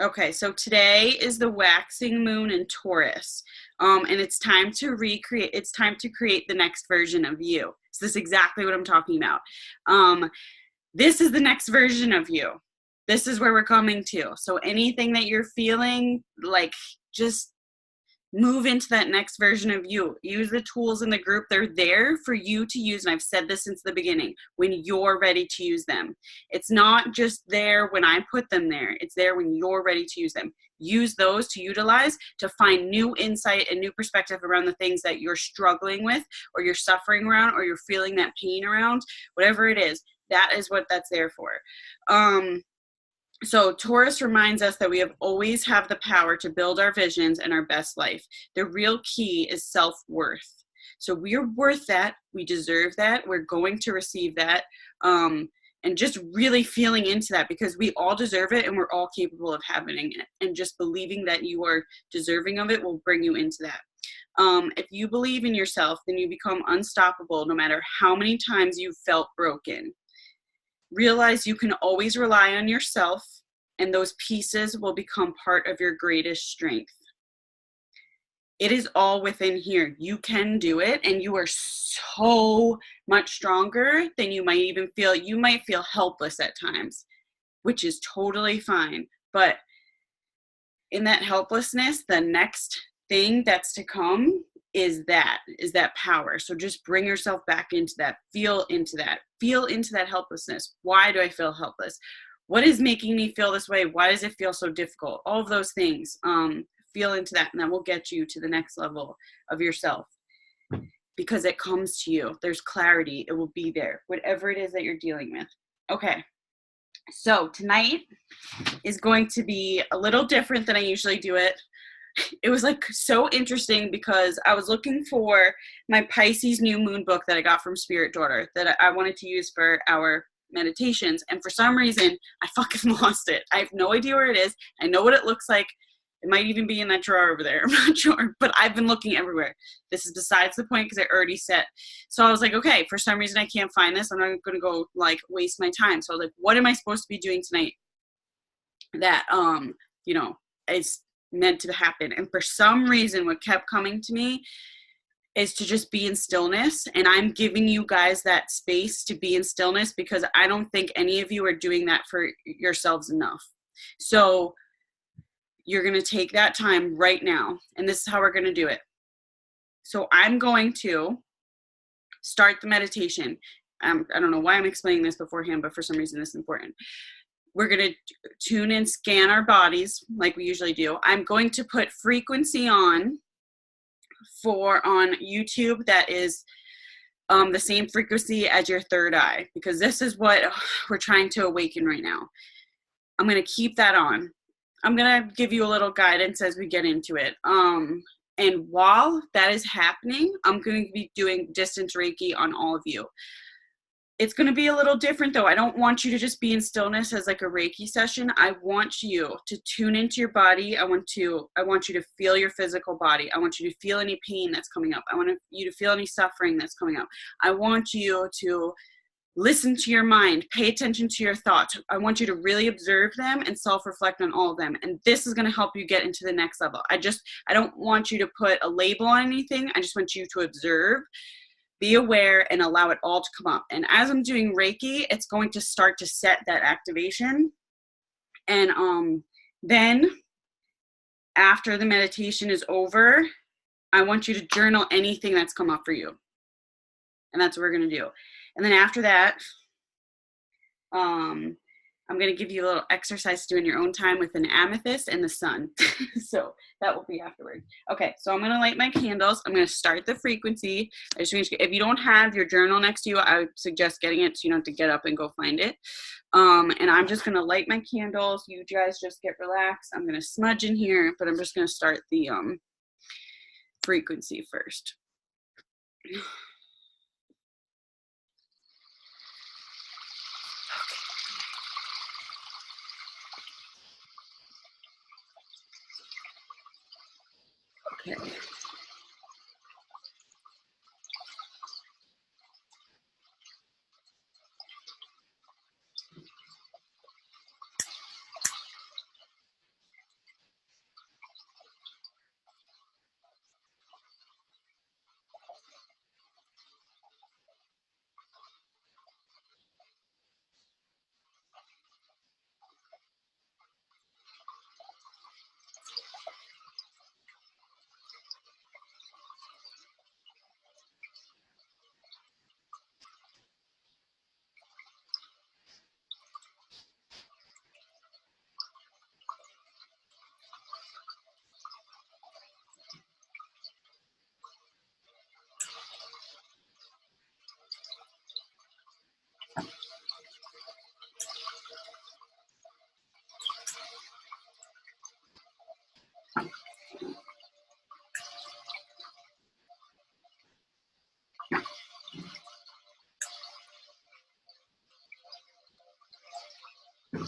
Okay, so today is the waxing moon in Taurus. And it's time to recreate, it's time to create the next version of you. So this is exactly what I'm talking about. This is the next version of you. This is where we're coming to. So anything that you're feeling, like, just move into that next version of you. Use the tools in the group. They're there for you to use. And I've said this since the beginning, when you're ready to use them. It's not just there when I put them there. It's there when you're ready to use them. Use those to utilize to find new insight and new perspective around the things that you're struggling with, or you're suffering around, or you're feeling that pain around, whatever it is. That is what that's there for. So Taurus reminds us that we have always have the power to build our visions and our best life. The real key is self-worth. So we're worth that. We deserve that. We're going to receive that. And just really feeling into that, because we all deserve it and we're all capable of having it. And just believing that you are deserving of it will bring you into that. If you believe in yourself, then you become unstoppable no matter how many times you've felt broken. Realize you can always rely on yourself, and those pieces will become part of your greatest strength. It is all within here. You can do it, and you are so much stronger than you might even feel. You might feel helpless at times, which is totally fine. But in that helplessness, the next thing that's to come is that power. So just bring yourself back into that. Feel into that helplessness. Why do I feel helpless? What is making me feel this way? Why does it feel so difficult? All of those things. Feel into that, and that will get you to the next level of yourself, because it comes to you. There's clarity. It will be there, whatever it is that you're dealing with. Okay. So tonight is going to be a little different than I usually do it. It was like so interesting because I was looking for my Pisces new moon book that I got from Spirit Daughter that I wanted to use for our meditations. And for some reason, I fucking lost it. I have no idea where it is. I know what it looks like. It might even be in that drawer over there. I'm not sure, but I've been looking everywhere. This is besides the point because I already set. So I was like, okay, for some reason I can't find this. I'm not going to go like waste my time. So I was like, what am I supposed to be doing tonight that, is meant to happen? And for some reason, what kept coming to me is to just be in stillness. And I'm giving you guys that space to be in stillness because I don't think any of you are doing that for yourselves enough. So you're going to take that time right now, and this is how we're going to do it. So I'm going to start the meditation. I don't know why I'm explaining this beforehand, but for some reason this is important. We're going to tune and scan our bodies like we usually do. I'm going to put frequency on YouTube that is the same frequency as your third eye, because this is what we're trying to awaken right now. I'm going to keep that on. I'm going to give you a little guidance as we get into it. And while that is happening, I'm going to be doing distance Reiki on all of you. It's going to be a little different though. I don't want you to just be in stillness as like a Reiki session. I want you to tune into your body. I want you to feel your physical body. I want you to feel any pain that's coming up. I want you to feel any suffering that's coming up. I want you to listen to your mind, pay attention to your thoughts. I want you to really observe them and self-reflect on all of them. And this is going to help you get into the next level. I don't want you to put a label on anything. I just want you to observe, be aware, and allow it all to come up. And as I'm doing Reiki, it's going to start to set that activation. And then after the meditation is over, I want you to journal anything that's come up for you. And that's what we're going to do. And then after that, I'm going to give you a little exercise to do in your own time with an amethyst and the sun. So that will be afterwards. Okay, so I'm going to light my candles. I'm going to start the frequency. If you don't have your journal next to you, I would suggest getting it so you don't have to get up and go find it. And I'm just going to light my candles. You guys just get relaxed. I'm going to smudge in here, but I'm just going to start the frequency first. Okay. All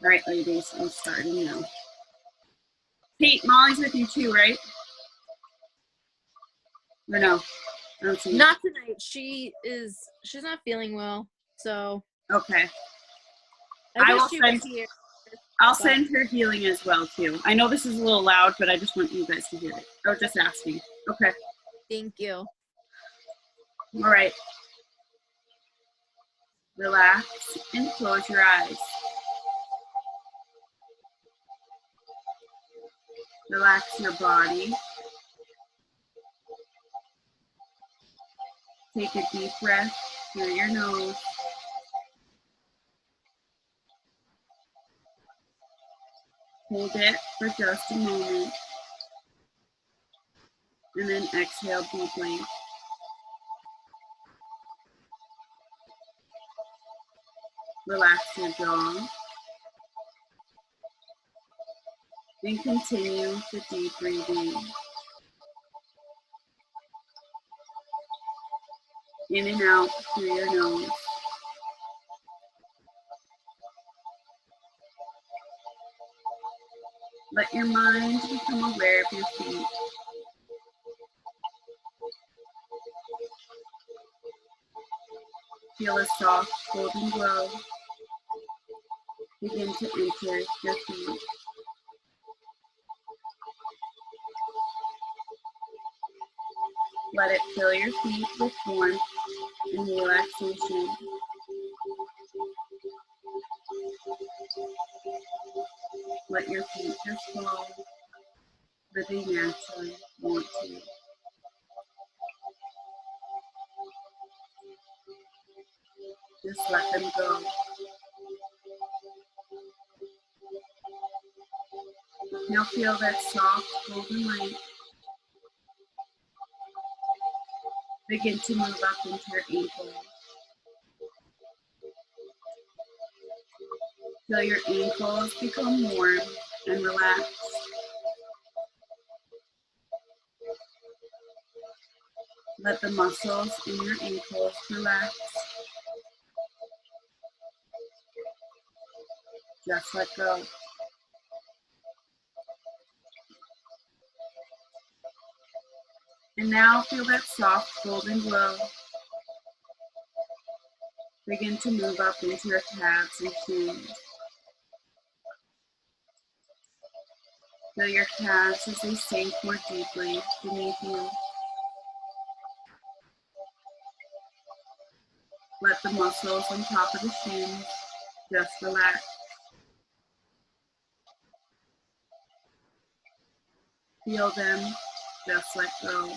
right, ladies, I'm starting now. Kate, Molly's with you too, right? Or no? I don't see Not tonight. She's not feeling well, so. Okay. I wish she was here. I'll send her healing as well too. I know this is a little loud, but I just want you guys to hear it. I was just asking. Okay. Thank you. All right. Relax and close your eyes. Relax your body. Take a deep breath through your nose. Hold it for just a moment. And then exhale deeply. Relax your jaw. And continue the deep breathing. In and out through your nose. Let your mind become aware of your feet. Feel a soft golden glow begin to enter your feet. Let it fill your feet with warmth and relaxation. Let your feet just fall where they naturally want to. Just let them go. Now feel that soft golden light begin to move up into your ankles. Feel your ankles become warm and relaxed. Let the muscles in your ankles relax. Just let go. And now feel that soft golden glow begin to move up into your calves and shins. Feel your calves as they sink more deeply beneath you. Let the muscles on top of the shins just relax. Feel them just let go.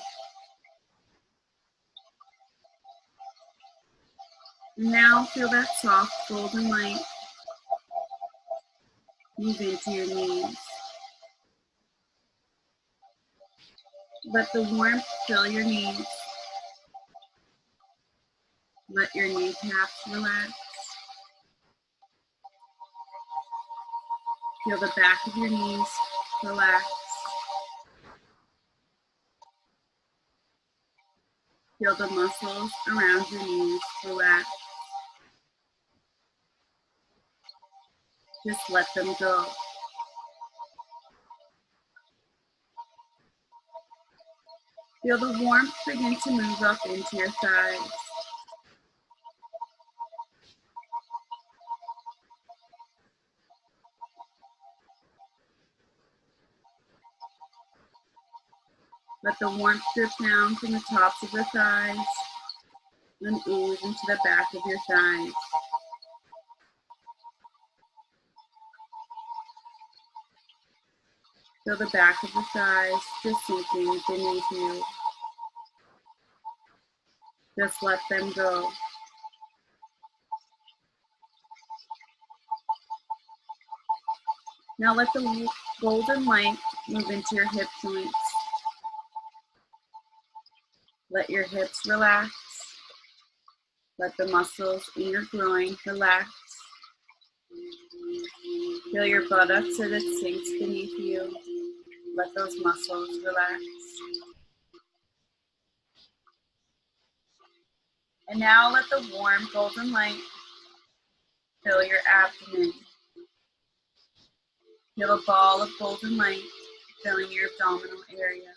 And now feel that soft golden light move into your knees. Let the warmth fill your knees. Let your kneecaps relax. Feel the back of your knees relax. Feel the muscles around your knees relax. Just let them go. Feel the warmth begin to move up into your thighs. Let the warmth drip down from the tops of the thighs and ooze into the back of your thighs. Feel the back of the thighs just sinking beneath you. Just let them go. Now let the golden light move into your hip joints. Let your hips relax. Let the muscles in your groin relax. Feel your buttocks as it sinks beneath you. Let those muscles relax. And now let the warm golden light fill your abdomen. Feel a ball of golden light filling your abdominal area.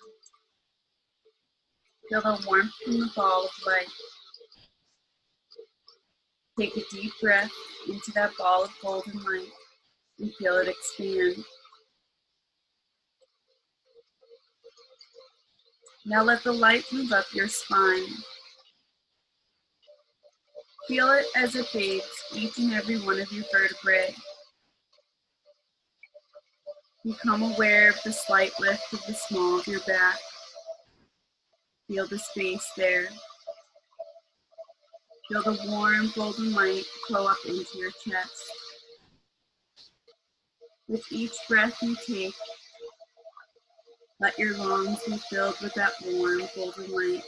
Feel the warmth from the ball of light. Take a deep breath into that ball of golden light and feel it expand. Now let the light move up your spine. Feel it as it bathes each and every one of your vertebrae. Become aware of the slight lift of the small of your back. Feel the space there. Feel the warm golden light flow up into your chest. With each breath you take, let your lungs be filled with that warm golden light.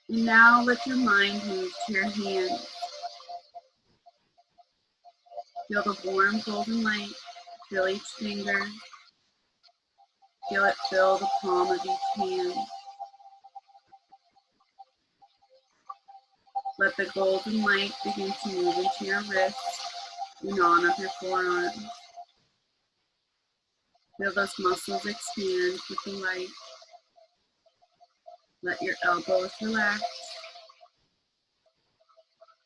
And now let your mind move to your hands. Feel the warm golden light fill each finger. Feel it fill the palm of each hand. Let the golden light begin to move into your wrists and on up your forearms. Feel those muscles expand with the light. Let your elbows relax.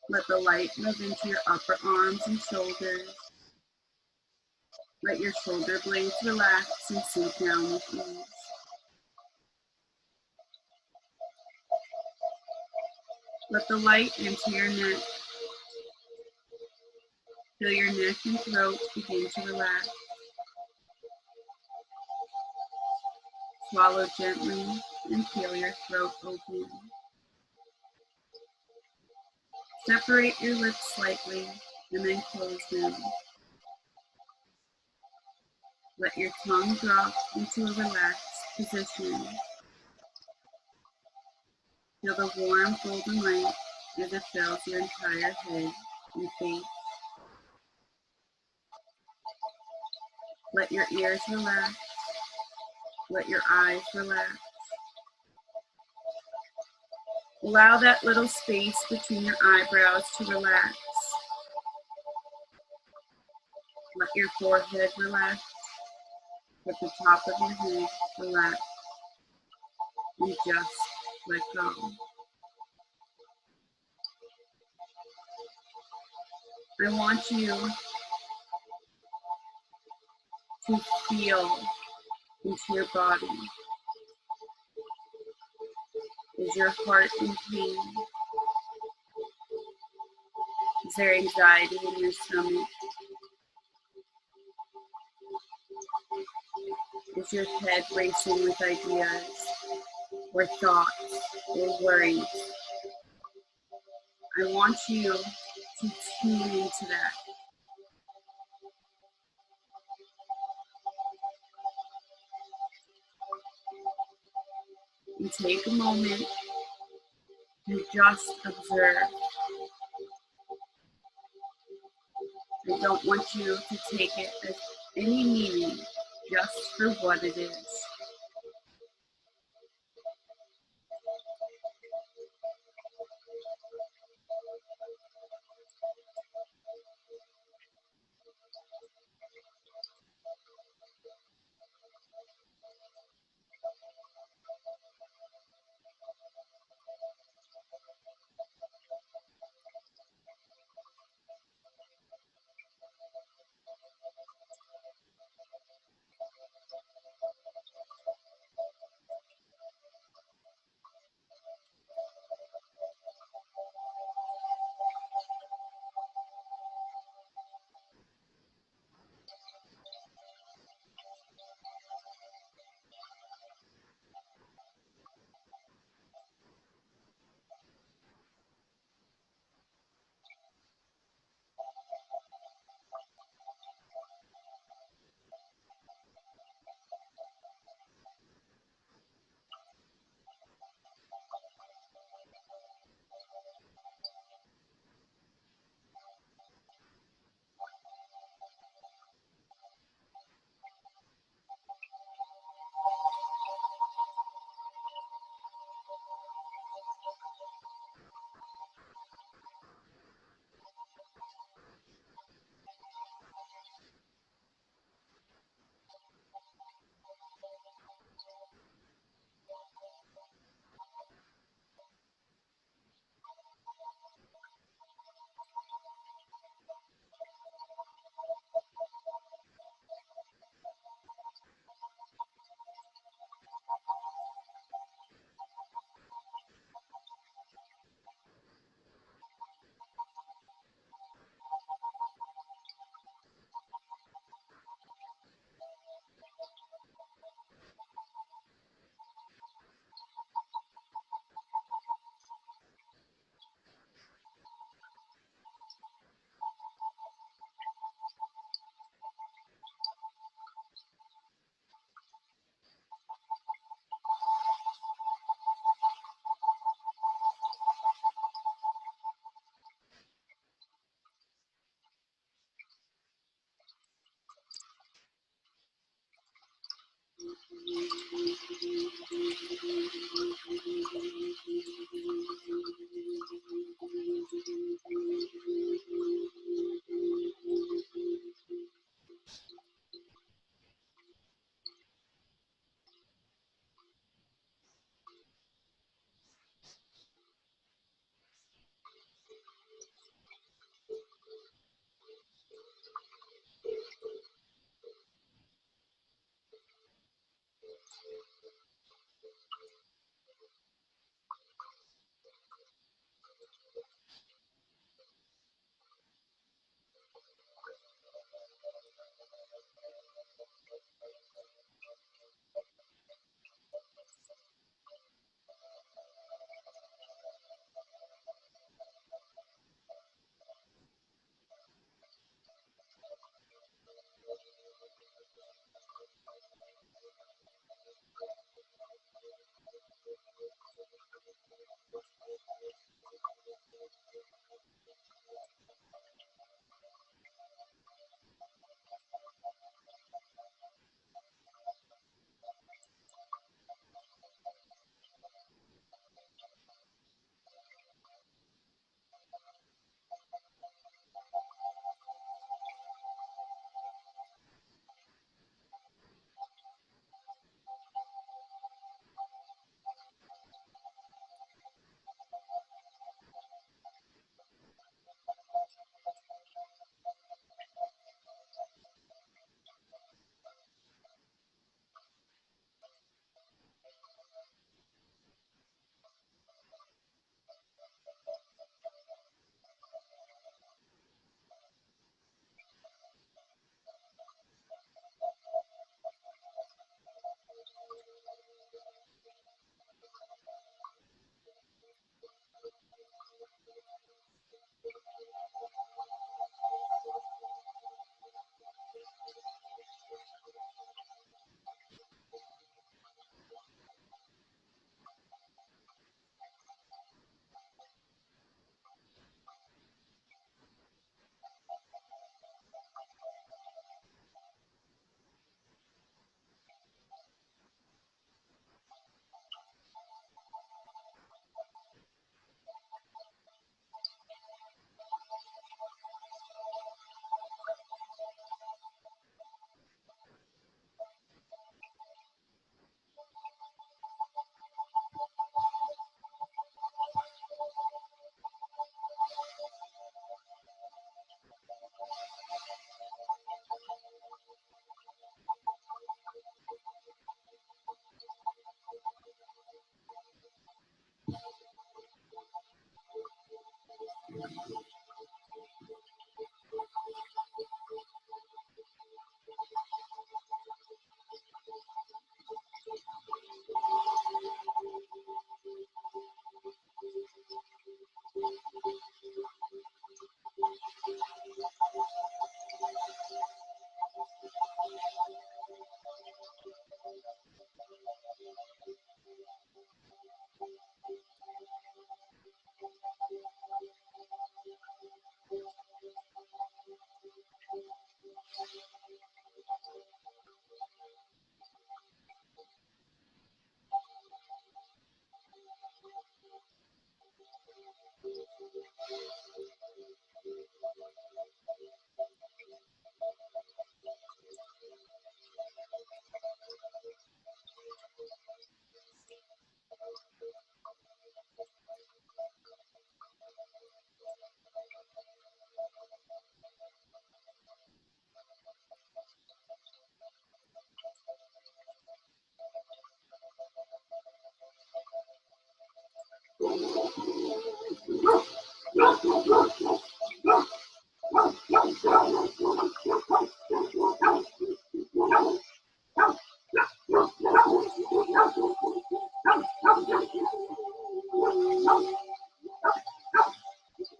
Let the light move into your upper arms and shoulders. Let your shoulder blades relax and sink down with ease. Let the light enter your neck. Feel your neck and throat begin to relax. Swallow gently and feel your throat open. Separate your lips slightly and then close them. Let your tongue drop into a relaxed position. Feel the warm golden light as it fills your entire head and face. Let your ears relax. Let your eyes relax. Allow that little space between your eyebrows to relax. Let your forehead relax. Let the top of your head relax. And just let go. I want you to feel into your body. Is your heart in pain? Is there anxiety in your stomach? Is your head racing with ideas or thoughts or worries? I want you to tune into that. And take a moment to just observe. I don't want you to take it as any meaning, just for what it is.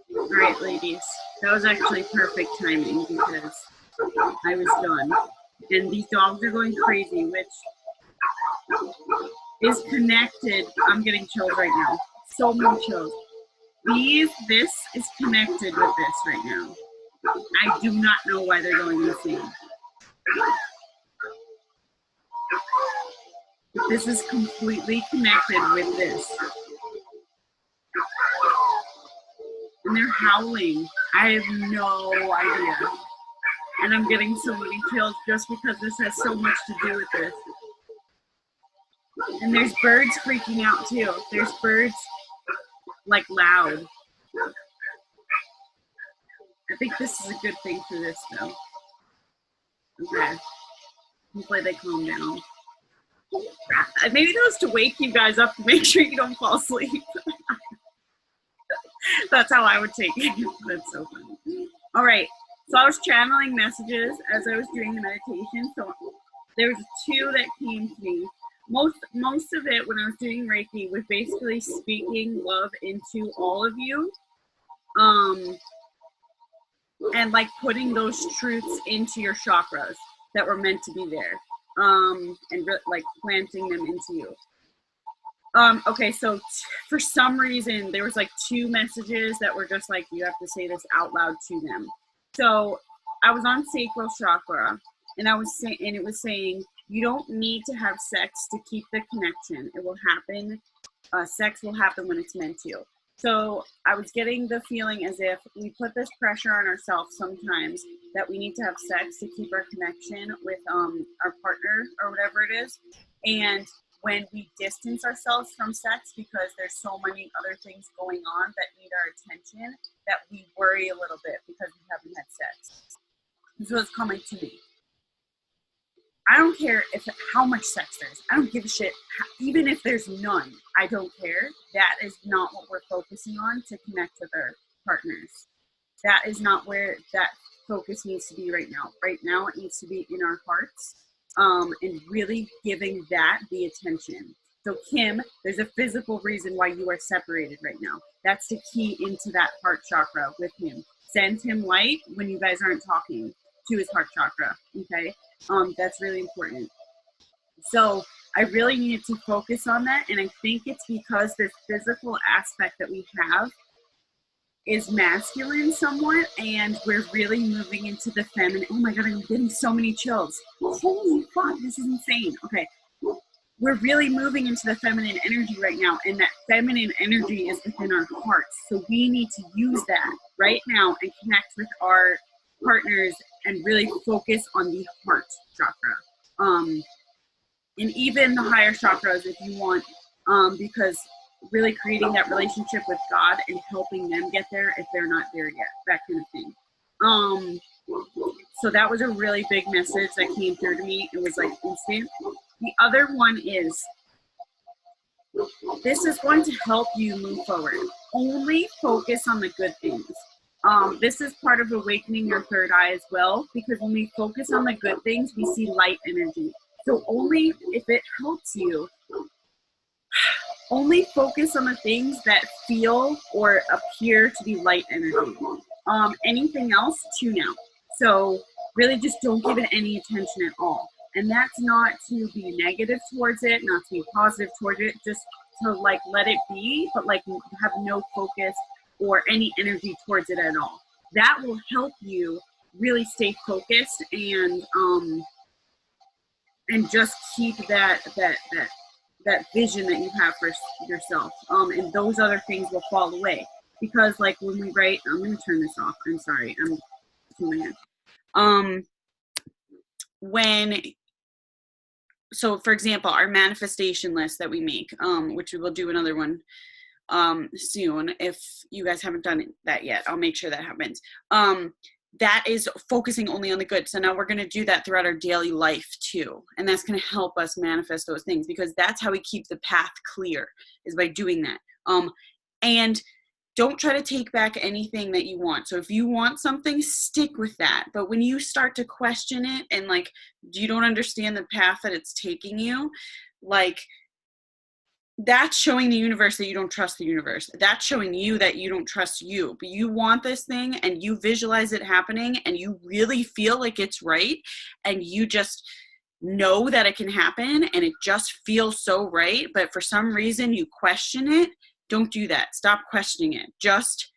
All right, ladies, that was actually perfect timing because I was done. And these dogs are going crazy, which is connected. I'm getting chills right now. So many chills. This is connected with this right now. I do not know why they're going insane. But this is completely connected with this. And they're howling. I have no idea. And I'm getting so many chills just because this has so much to do with this. And there's birds freaking out too. There's birds like loud. I think this is a good thing for this though. Okay. Hopefully they calm down. Maybe that was to wake you guys up to make sure you don't fall asleep. That's how I would take it. That's so funny. All right. So I was channeling messages as I was doing the meditation. So there was two that came to me. Most of it when I was doing Reiki was basically speaking love into all of you. And like putting those truths into your chakras that were meant to be there. And like planting them into you. Okay, so for some reason, there was like two messages that were just like, you have to say this out loud to them. So I was on sacral chakra, and it was saying, you don't need to have sex to keep the connection. It will happen. Sex will happen when it's meant to. So I was getting the feeling as if we put this pressure on ourselves sometimes that we need to have sex to keep our connection with our partner or whatever it is. And when we distance ourselves from sex because there's so many other things going on that need our attention, that we worry a little bit because we haven't had sex. This was coming to me. I don't care how much sex there is. I don't give a shit. Even if there's none, I don't care. That is not what we're focusing on to connect with our partners. That is not where that focus needs to be right now. Right now, it needs to be in our hearts, and really giving that the attention. So Kim, there's a physical reason why you are separated right now. That's the key into that heart chakra with him. Send him light when you guys aren't talking to his heart chakra, okay? That's really important. So I really needed to focus on that, and I think it's because this physical aspect that we have is masculine somewhat, and we're really moving into the feminine. Oh my God, I'm getting so many chills. Holy fuck, this is insane. Okay, we're really moving into the feminine energy right now, and that feminine energy is within our hearts. So we need to use that right now and connect with our partners and really focus on the heart chakra. And even the higher chakras if you want, because really creating that relationship with God and helping them get there if they're not there yet, that kind of thing. So that was a really big message that came through to me. It was like instant. The other one is, this is going to help you move forward. only focus on the good things. This is part of awakening your third eye as well, because when we focus on the good things, we see light energy. So only if it helps you, only focus on the things that feel or appear to be light energy. Anything else, tune out. So really just don't give it any attention at all. And that's not to be negative towards it, not to be positive towards it, just to like let it be, but like have no focus or any energy towards it at all. That will help you really stay focused and just keep that vision that you have for yourself. And those other things will fall away. Because like when we write, I'm gonna turn this off. I'm sorry, I'm doing it. So for example, our manifestation list that we make, which we will do another one soon. If you guys haven't done that yet, I'll make sure that happens. That is focusing only on the good. So now we're going to do that throughout our daily life too. And that's going to help us manifest those things, because that's how we keep the path clear, is by doing that. And don't try to take back anything that you want. So if you want something, stick with that. But when you start to question it and like, you don't understand the path that it's taking you, like, that's showing the universe that you don't trust the universe. That's showing you that you don't trust you. But you want this thing and you visualize it happening and you really feel like it's right and you just know that it can happen and it just feels so right. But for some reason you question it. Don't do that. Stop questioning it. Just,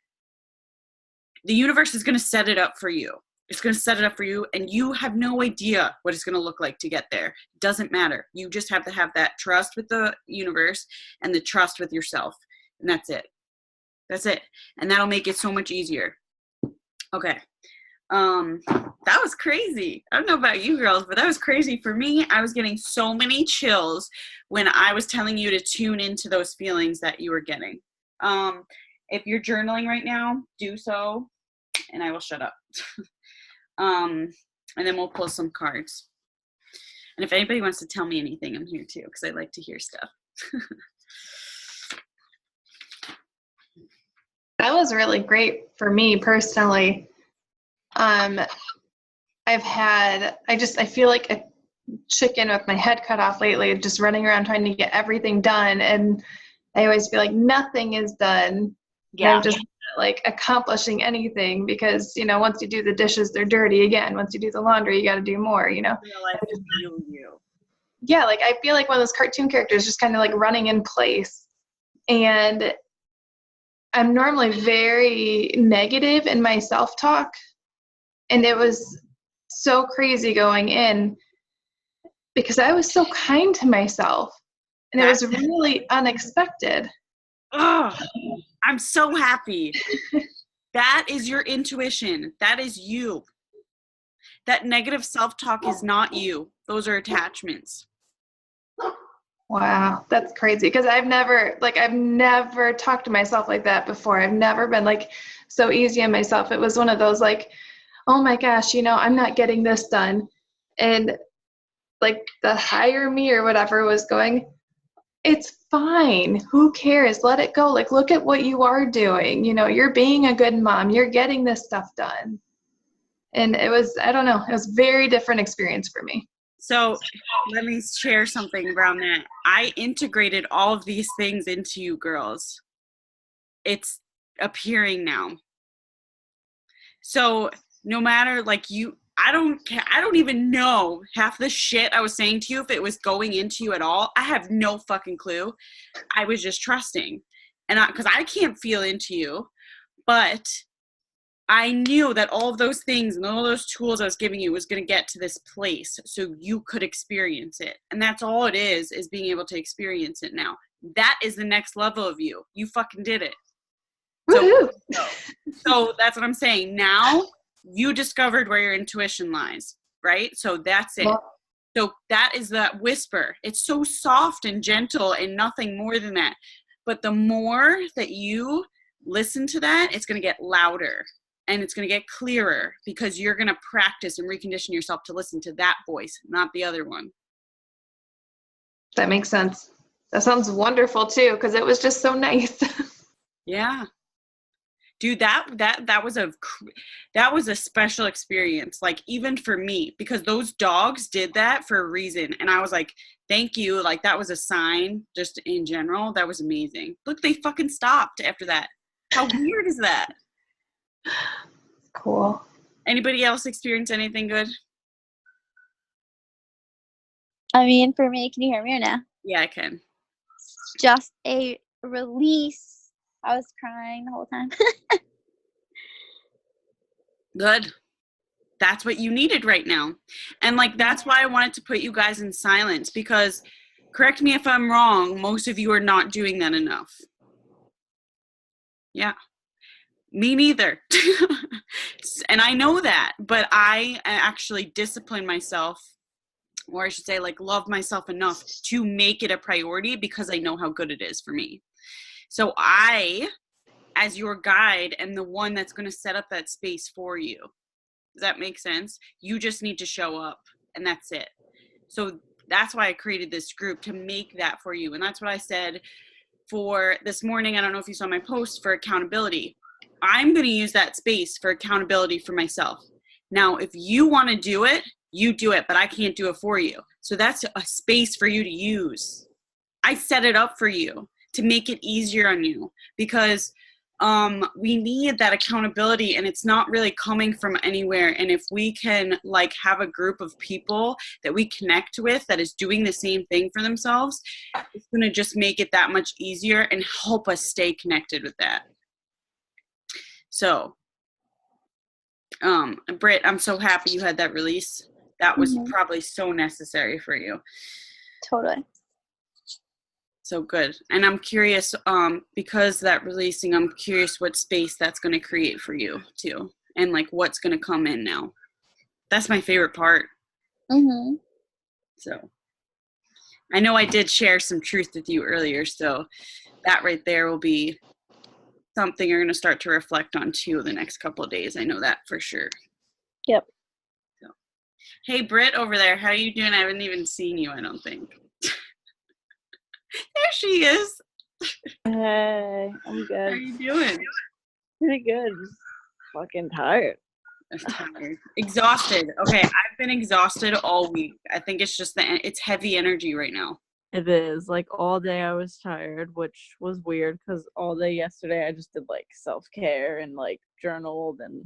the universe is going to set it up for you. It's going to set it up for you, and you have no idea what it's going to look like to get there. It doesn't matter. You just have to have that trust with the universe and the trust with yourself, and that's it. That's it. And that'll make it so much easier. Okay. That was crazy. I don't know about you girls, but that was crazy for me. I was getting so many chills when I was telling you to tune into those feelings that you were getting. If you're journaling right now, do so, and I will shut up. And then we'll pull some cards. And if anybody wants to tell me anything, I'm here too, because I like to hear stuff. That was really great for me personally. I feel like a chicken with my head cut off lately, just running around trying to get everything done. And I always feel like nothing is done. Yeah. I'm just like accomplishing anything because, you know, once you do the dishes, they're dirty again. Once you do the laundry, you got to do more, you know? Yeah. Like I feel like one of those cartoon characters just kind of like running in place. And I'm normally very negative in my self-talk. And it was so crazy going in because I was so kind to myself. And it was really unexpected. Oh, I'm so happy. That is your intuition. That is you. That negative self-talk is not you. Those are attachments. Wow, that's crazy. Because I've never talked to myself like that before. I've never been like so easy on myself. It was one of those like, oh my gosh, you know, I'm not getting this done. And like the higher me or whatever was going, it's fine. Who cares? Let it go. Like, look at what you are doing. You know, you're being a good mom. You're getting this stuff done. And it was, I don't know, it was a very different experience for me. So let me share something around that. I integrated all of these things into you girls. It's appearing now. So no matter like you, I don't even know half the shit I was saying to you if it was going into you at all. I have no fucking clue. I was just trusting. And because I can't feel into you, but I knew that all of those things and all those tools I was giving you was going to get to this place so you could experience it. And that's all it is being able to experience it now. That is the next level of you. You fucking did it. So that's what I'm saying. Now you discovered where your intuition lies, right? So that's it. So that is that whisper. It's so soft and gentle and nothing more than that. But the more that you listen to that, it's going to get louder and it's going to get clearer because you're going to practice and recondition yourself to listen to that voice, not the other one. That makes sense. That sounds wonderful too, because it was just so nice. Yeah. Dude, that was a special experience, like even for me, because those dogs did that for a reason, and I was like, thank you, like that was a sign. Just in general, that was amazing. Look, they fucking stopped after that. How weird is that? Cool. Anybody else experience anything good? I mean, for me, can you hear me or no? Yeah, I can. Just a release. I was crying the whole time. Good. That's what you needed right now. And like, that's why I wanted to put you guys in silence, because correct me if I'm wrong, most of you are not doing that enough. Yeah. Me neither. And I know that, but I actually discipline myself, or I should say like love myself enough to make it a priority because I know how good it is for me. So I, as your guide, am the one that's going to set up that space for you. Does that make sense? You just need to show up, and that's it. So that's why I created this group, to make that for you. And that's what I said for this morning. I don't know if you saw my post for accountability. I'm going to use that space for accountability for myself. Now, if you want to do it, you do it, but I can't do it for you. So that's a space for you to use. I set it up for you to make it easier on you, because we need that accountability, and it's not really coming from anywhere. And if we can like have a group of people that we connect with that is doing the same thing for themselves, it's going to just make it that much easier and help us stay connected with that. So, Britt, I'm so happy you had that release. That was probably so necessary for you. Totally. So good. And I'm curious, because that releasing, I'm curious what space that's going to create for you too. And like what's going to come in now. That's my favorite part. Mm-hmm. So I know I did share some truth with you earlier. So that right there will be something you're going to start to reflect on too the next couple of days. I know that for sure. Yep. So, hey, Britt over there. How are you doing? I haven't even seen you, I don't think. There she is. Hey, I'm good. How are you doing? Pretty good. Just fucking tired. I'm tired. Exhausted. Okay, I've been exhausted all week. I think it's just it's heavy energy right now. It is. Like all day I was tired, which was weird because all day yesterday I just did like self-care and like journaled and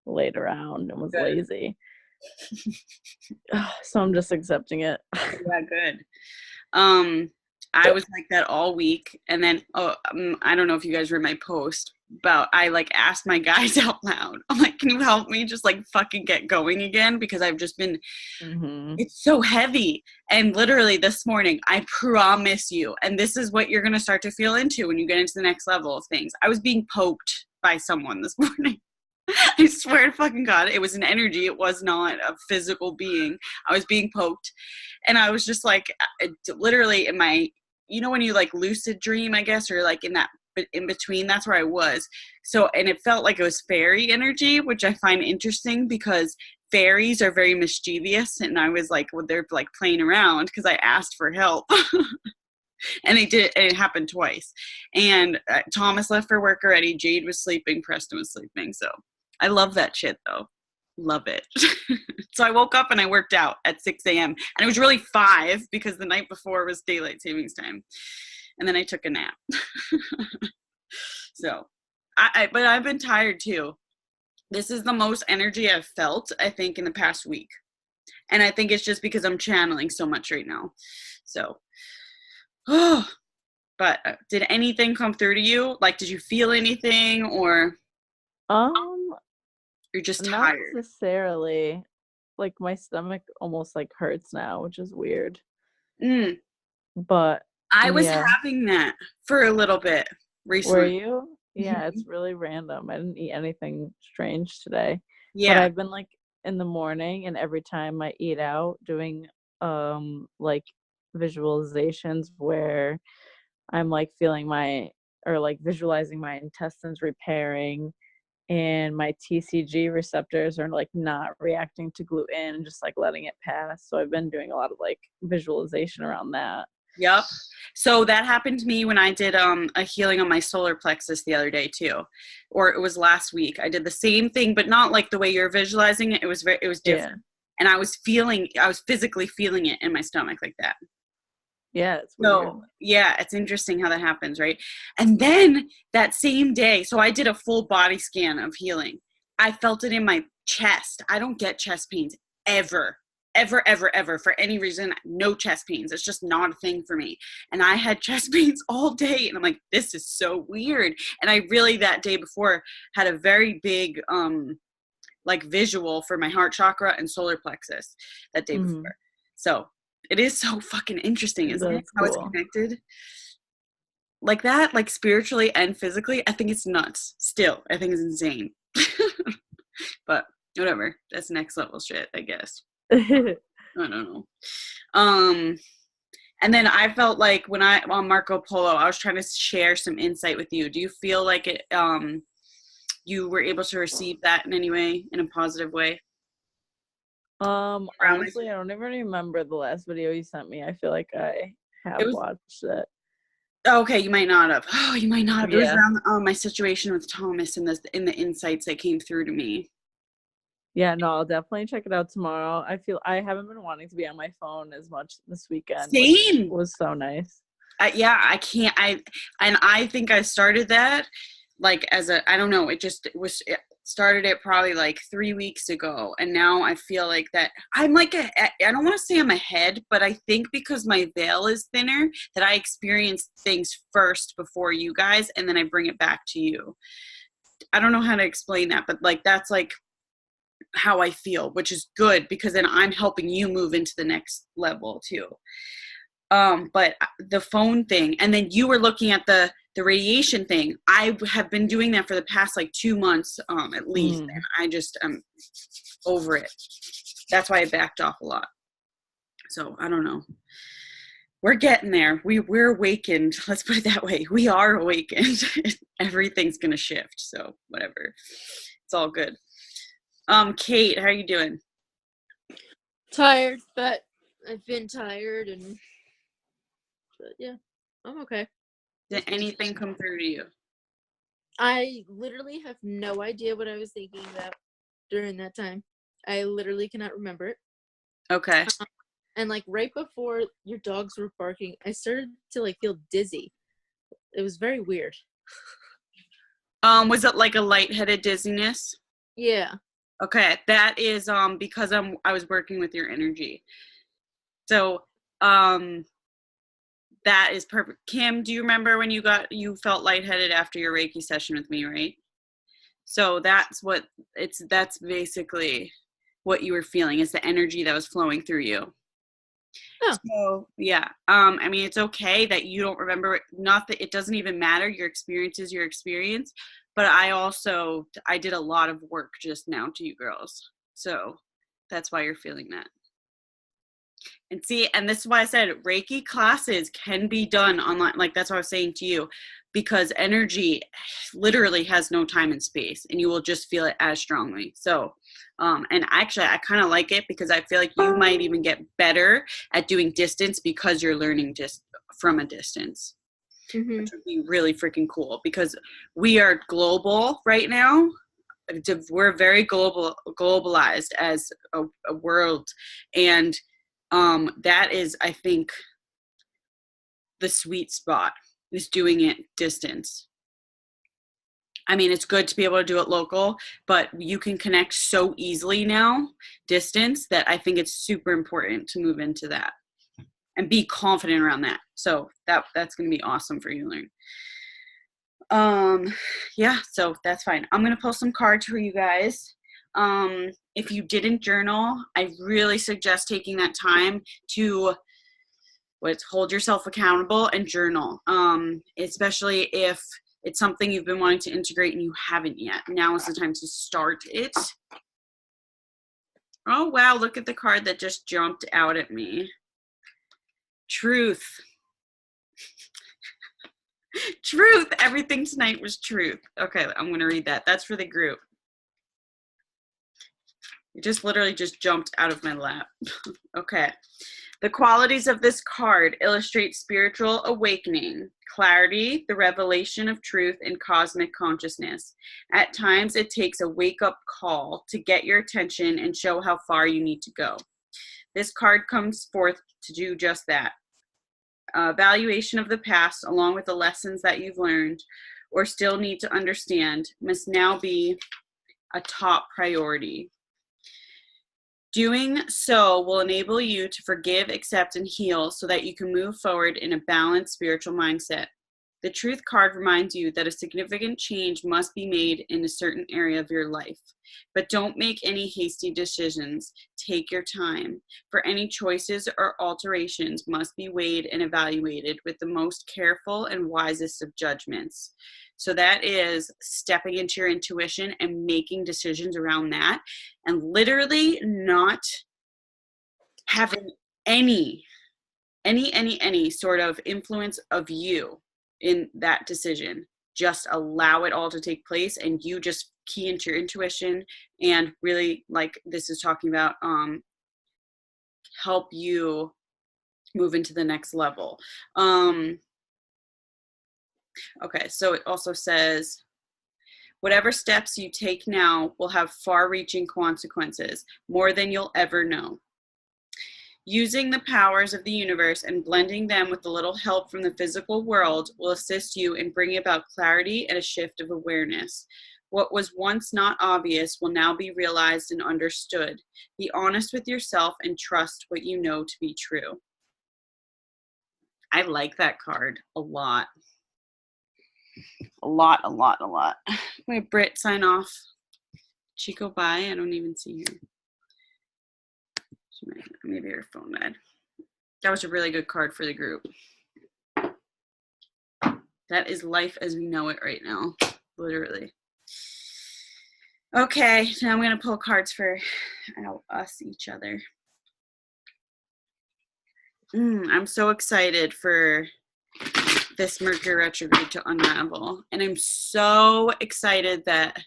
laid around and was lazy. So I'm just accepting it. Yeah, good. I was like that all week, and then I don't know if you guys read my post about, I like asked my guys out loud. I'm like, can you help me just like fucking get going again, because I've just been it's so heavy. And literally this morning, I promise you, and this is what you're gonna start to feel into when you get into the next level of things, I was being poked by someone this morning. I swear to fucking God, it was an energy. It was not a physical being. I was being poked. And I was just like, literally in my, you know, when you like lucid dream, I guess, or like in that, in between, that's where I was. So, and it felt like it was fairy energy, which I find interesting because fairies are very mischievous. And I was like, well, they're like playing around because I asked for help. And they did, and it happened twice. And Thomas left for work already. Jade was sleeping. Preston was sleeping. So I love that shit, though. Love it. So I woke up and I worked out at 6 a.m. And it was really 5 because the night before was daylight savings time. And then I took a nap. So, but I've been tired too. This is the most energy I've felt, I think, in the past week. And I think it's just because I'm channeling so much right now. So, but did anything come through to you? Like, did you feel anything, or you're just tired? Not necessarily. Like my stomach almost like hurts now, which is weird. But I was having that for a little bit recently. Were you? Yeah, it's really random. I didn't eat anything strange today. Yeah. But I've been like in the morning, and every time I eat out, doing like visualizations where I'm like feeling like visualizing my intestines repairing, and my TCG receptors are like not reacting to gluten and just like letting it pass. So I've been doing a lot of like visualization around that. Yep. So that happened to me when I did a healing on my solar plexus the other day too, or it was last week. I did the same thing, but not like the way you're visualizing it. It was different, and I was physically feeling it in my stomach like that. Yeah, it's weird. So yeah, it's interesting how that happens, right? And then that same day, so I did a full body scan of healing. I felt it in my chest. I don't get chest pains ever for any reason. No chest pains. It's just not a thing for me. And I had chest pains all day, and I'm like, this is so weird. And I really that day before had a very big like visual for my heart chakra and solar plexus that day before. So it is so fucking interesting, isn't it? How it's connected like that, like spiritually and physically. I think it's nuts. Still, I think it's insane. But whatever. That's next level shit, I guess. I don't know. And then I felt like when on Marco Polo, I was trying to share some insight with you. Do you feel like it you were able to receive that in any way, in a positive way? Honestly, I don't even remember the last video you sent me. I feel like I have watched it. Okay, you might not have. Oh, you might not have. Yeah. It was around my situation with Thomas and in the insights that came through to me. Yeah, no, I'll definitely check it out tomorrow. I feel I haven't been wanting to be on my phone as much this weekend. Same. Which was so nice. Yeah, I can't. I think I started that like I don't know. It started it probably like 3 weeks ago, and now I feel like that I'm like I don't want to say I'm ahead, but I think because my veil is thinner that I experience things first before you guys, and then I bring it back to you. I don't know how to explain that, but like that's like how I feel, which is good because then I'm helping you move into the next level too. But the phone thing, and then you were looking at the radiation thing. I have been doing that for the past like 2 months at least, and I just am over it. That's why I backed off a lot. So I don't know. We're getting there. We're awakened. Let's put it that way. We are awakened. Everything's gonna shift. So whatever. It's all good. Kate, how are you doing? Tired, but I've been tired but yeah, I'm okay. Did anything come through to you? I literally have no idea what I was thinking about during that time. I literally cannot remember it. Okay. And like right before your dogs were barking, I started to like feel dizzy. It was very weird. Was it like a lightheaded dizziness? Yeah. Okay, that is because I was working with your energy. So that is perfect. Kim, do you remember when you felt lightheaded after your Reiki session with me, right? So that's basically what you were feeling, is the energy that was flowing through you. Oh. So yeah, I mean, it's okay that you don't remember it. Not that it doesn't even matter. Your experience is your experience. But I did a lot of work just now to you girls. So that's why you're feeling that. And see, and this is why I said Reiki classes can be done online. Like that's what I was saying to you, because energy literally has no time and space, and you will just feel it as strongly. So, and actually I kind of like it because I feel like you might even get better at doing distance because you're learning just from a distance. Mm-hmm. Which would be really freaking cool because we are global right now. We're very globalized as a world, and that is, I think, the sweet spot is doing it distance. I mean, it's good to be able to do it local, but you can connect so easily now distance that I think it's super important to move into that and be confident around that. So that's going to be awesome for you to learn. Yeah, so that's fine. I'm going to post some cards for you guys. If you didn't journal, I really suggest taking that time to hold yourself accountable and journal. Especially if it's something you've been wanting to integrate and you haven't yet. Now is the time to start it. Oh, wow, look at the card that just jumped out at me. Truth. Truth. Everything tonight was truth. Okay, I'm going to read that. That's for the group. It just literally just jumped out of my lap. Okay. The qualities of this card illustrate spiritual awakening, clarity, the revelation of truth, and cosmic consciousness. At times, it takes a wake-up call to get your attention and show how far you need to go. This card comes forth to do just that. Evaluation of the past, along with the lessons that you've learned or still need to understand, must now be a top priority. Doing so will enable you to forgive, accept, and heal so that you can move forward in a balanced spiritual mindset. The Truth card reminds you that a significant change must be made in a certain area of your life. But don't make any hasty decisions. Take your time. For any choices or alterations must be weighed and evaluated with the most careful and wisest of judgments. So that is stepping into your intuition and making decisions around that, and literally not having any sort of influence of you in that decision. Just allow it all to take place, and you just key into your intuition and really, like this is talking about, help you move into the next level. Okay, so it also says, whatever steps you take now will have far-reaching consequences, more than you'll ever know. Using the powers of the universe and blending them with a little help from the physical world will assist you in bringing about clarity and a shift of awareness. What was once not obvious will now be realized and understood. Be honest with yourself and trust what you know to be true. I like that card a lot. A lot. Wait, Britt, sign off. Chico, bye. I don't even see her. Maybe her phone died. That was a really good card for the group. That is life as we know it right now. Literally. Okay, now I'm going to pull cards for us, each other. I'm so excited for this Mercury retrograde to unravel. And I'm so excited that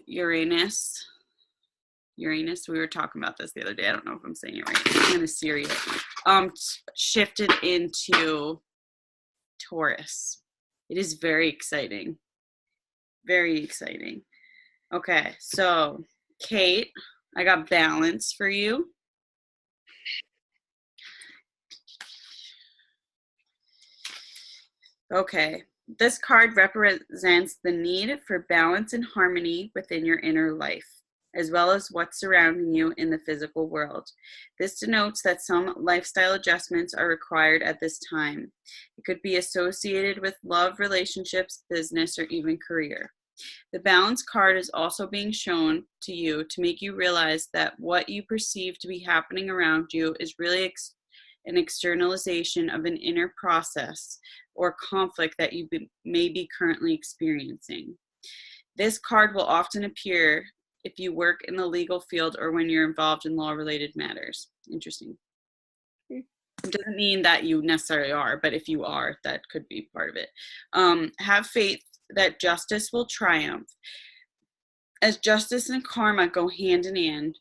Uranus, we were talking about this the other day. I don't know if I'm saying it right. It's kind of serious. Shifted into Taurus. It is very exciting. Very exciting. Okay, so Kate, I got balance for you. Okay, this card represents the need for balance and harmony within your inner life, as well as what's surrounding you in the physical world. This denotes that some lifestyle adjustments are required at this time. It could be associated with love, relationships, business, or even career. The balance card is also being shown to you to make you realize that what you perceive to be happening around you is really an externalization of an inner process or conflict that you may be currently experiencing. This card will often appear if you work in the legal field or when you're involved in law-related matters. Interesting. It doesn't mean that you necessarily are, but if you are, that could be part of it. Have faith that justice will triumph. As justice and karma go hand in hand,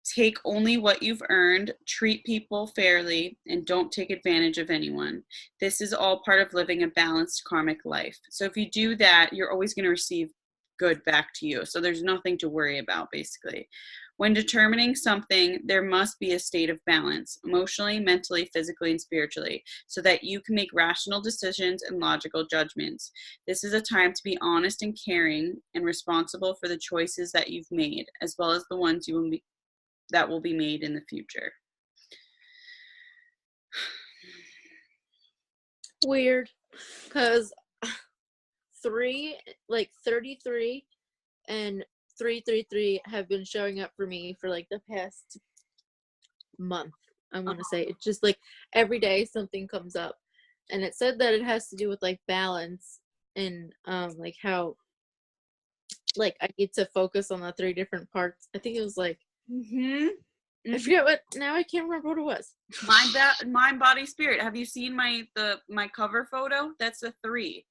take only what you've earned, treat people fairly, and don't take advantage of anyone. This is all part of living a balanced karmic life. So if you do that, you're always going to receive good back to you. So there's nothing to worry about, basically. When determining something, there must be a state of balance, emotionally, mentally, physically, and spiritually, so that you can make rational decisions and logical judgments. This is a time to be honest and caring and responsible for the choices that you've made, as well as the ones that will be made in the future. Weird, because 33 and 333 have been showing up for me for like the past month. I want to say it's just like every day something comes up, and it said that it has to do with like balance and like how like I get to focus on the 3 different parts. I think it was like I forget what. Now I can't remember what it was. Mind, body, spirit. Have you seen my cover photo? That's a 3.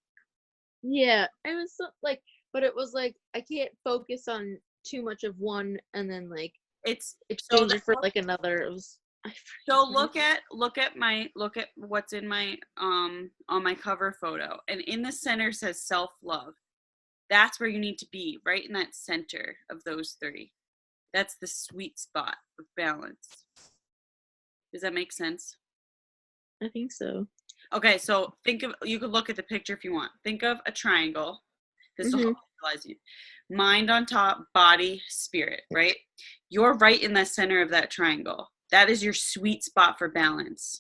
Yeah, it was like, but it was like I can't focus on too much of one, and then like It's exchange so it for like another. It was, I So forget. look at what's in my on my cover photo, and in the center says self-love. That's where you need to be, right in that center of those three. That's the sweet spot of balance. Does that make sense? I think so. Okay, so you could look at the picture if you want. Think of a triangle. This will help visualize you. Mind on top, body, spirit, right? You're right in the center of that triangle. That is your sweet spot for balance.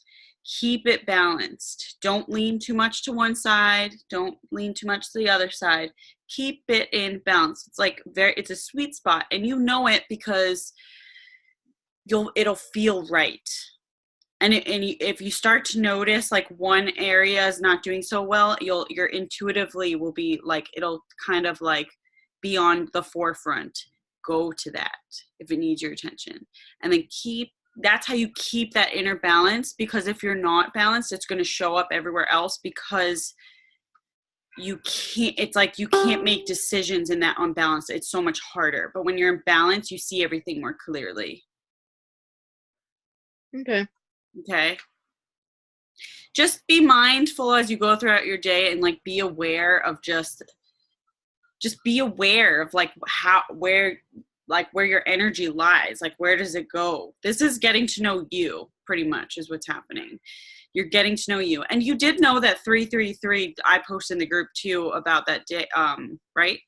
Keep it balanced. Don't lean too much to one side. Don't lean too much to the other side. Keep it in balance. It's like it's a sweet spot, and you know it because it'll feel right. And if you start to notice like one area is not doing so well, your intuitively will be like, it'll kind of like be on the forefront. Go to that if it needs your attention, and then that's how you keep that inner balance, because if you're not balanced, it's going to show up everywhere else, because it's like you can't make decisions in that unbalanced. It's so much harder. But when you're in balance, you see everything more clearly. Okay. Just be mindful as you go throughout your day, and like be aware of just be aware of like where your energy lies. Like, where does it go? This is getting to know you, pretty much, is what's happening. You're getting to know you. And you did know that 333, I posted in the group too about that day, right?